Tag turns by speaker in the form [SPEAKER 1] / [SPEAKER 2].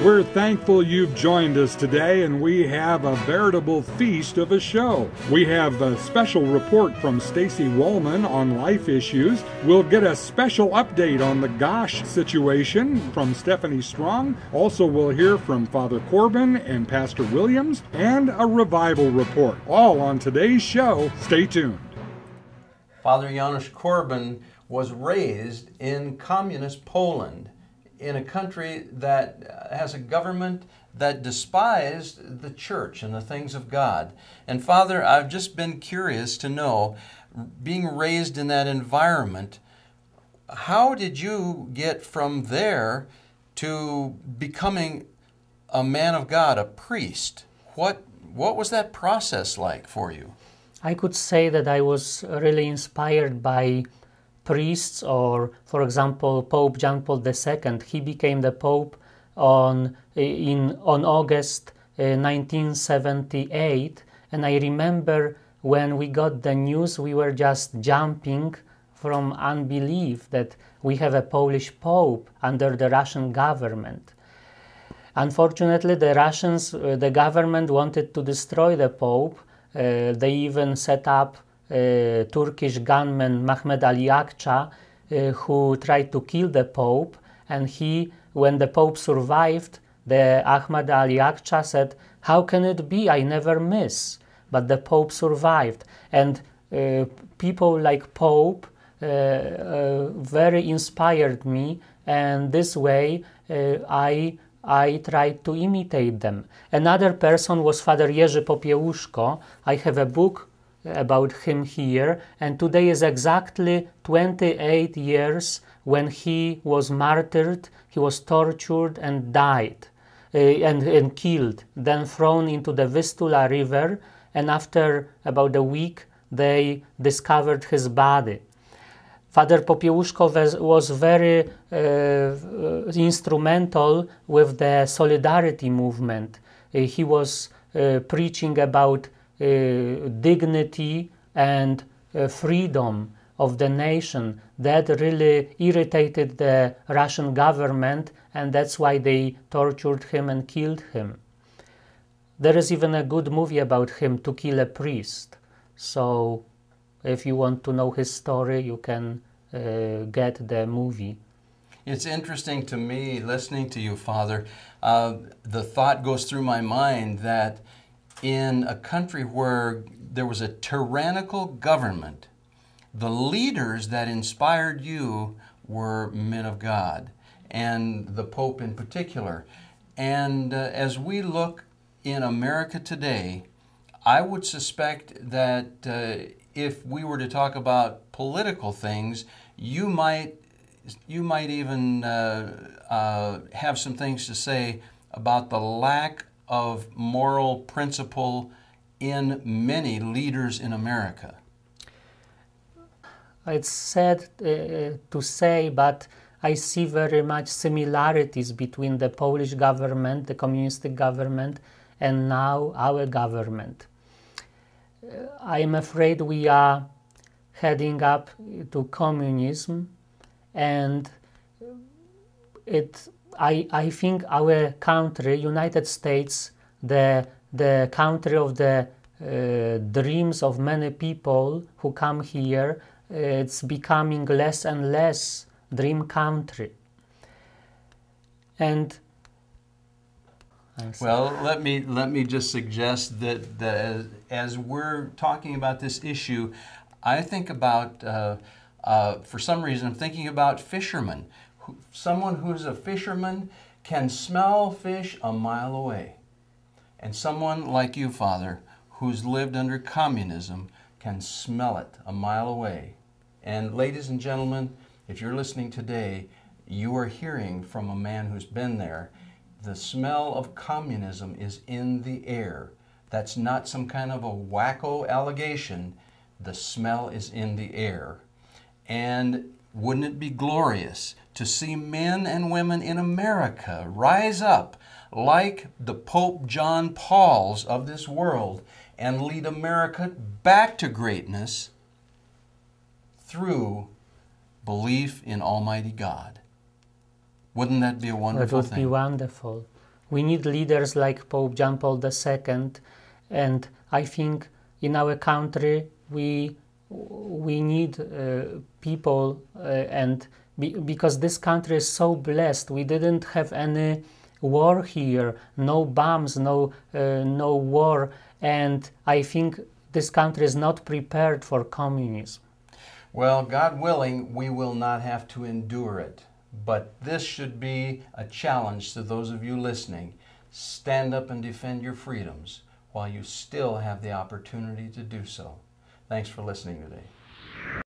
[SPEAKER 1] We're thankful you've joined us today, and we have a veritable feast of a show. We have a special report from Stacy Wollman on life issues. We'll get a special update on the Gosh situation from Stephanie Strong. Also, we'll hear from Father Corbin and Pastor Williams, and a revival report. All on today's show. Stay tuned.
[SPEAKER 2] Father Janusz Corbin was raised in communist Poland, in a country that has a government that despised the church and the things of God. And Father, I've just been curious to know, being raised in that environment, how did you get from there to becoming a man of God, a priest? What was that process like for you?
[SPEAKER 3] I could say that I was really inspired by priests, or, for example, Pope John Paul II. He became the Pope on August 1978, and I remember when we got the news, we were just jumping from unbelief that we have a Polish Pope under the Russian government. Unfortunately, the government wanted to destroy the Pope. They even set up Turkish gunman Mehmet Ali Akça, who tried to kill the Pope, and when the Pope survived, the Ahmad Ali Akça said, "How can it be? I never miss." But the Pope survived, and people like Pope very inspired me, and this way I tried to imitate them. Another person was Father Jerzy Popiełuszko. I have a book about him here, and today is exactly 28 years when he was martyred, he was tortured and died, and killed, then thrown into the Vistula River, and after about a week they discovered his body. Father Popiełuszko was very instrumental with the Solidarity movement. He was preaching about dignity and freedom of the nation. That really irritated the Russian government, and that's why they tortured him and killed him. There is even a good movie about him, To Kill a Priest. So if you want to know his story, you can get the movie.
[SPEAKER 2] It's interesting to me, listening to you, Father, the thought goes through my mind that in a country where there was a tyrannical government, the leaders that inspired you were men of God, and the Pope in particular. And as we look in America today, I would suspect that if we were to talk about political things, you might even have some things to say about the lack of moral principle in many leaders in America.
[SPEAKER 3] It's sad to say, but I see very much similarities between the Polish government, the communistic government, and now our government. I am afraid we are heading up to communism, and I think our country, United States, the country of the dreams of many people who come here, it's becoming less and less dream country. And
[SPEAKER 2] well, let me just suggest that as we're talking about this issue, I think about, for some reason, I'm thinking about fishermen. Someone who's a fisherman can smell fish a mile away. And someone like you, Father, who's lived under communism, can smell it a mile away. And ladies and gentlemen, if you're listening today, you are hearing from a man who's been there. The smell of communism is in the air. That's not some kind of a wacko allegation. The smell is in the air. And wouldn't it be glorious to see men and women in America rise up like the Pope John Pauls of this world and lead America back to greatness through belief in Almighty God? Wouldn't that be a wonderful thing?
[SPEAKER 3] It would be wonderful. We need leaders like Pope John Paul II, and I think in our country we need people, because this country is so blessed. We didn't have any war here, no bombs, no war, and I think this country is not prepared for communism.
[SPEAKER 2] Well, God willing, we will not have to endure it. But this should be a challenge to those of you listening. Stand up and defend your freedoms while you still have the opportunity to do so. Thanks for listening today.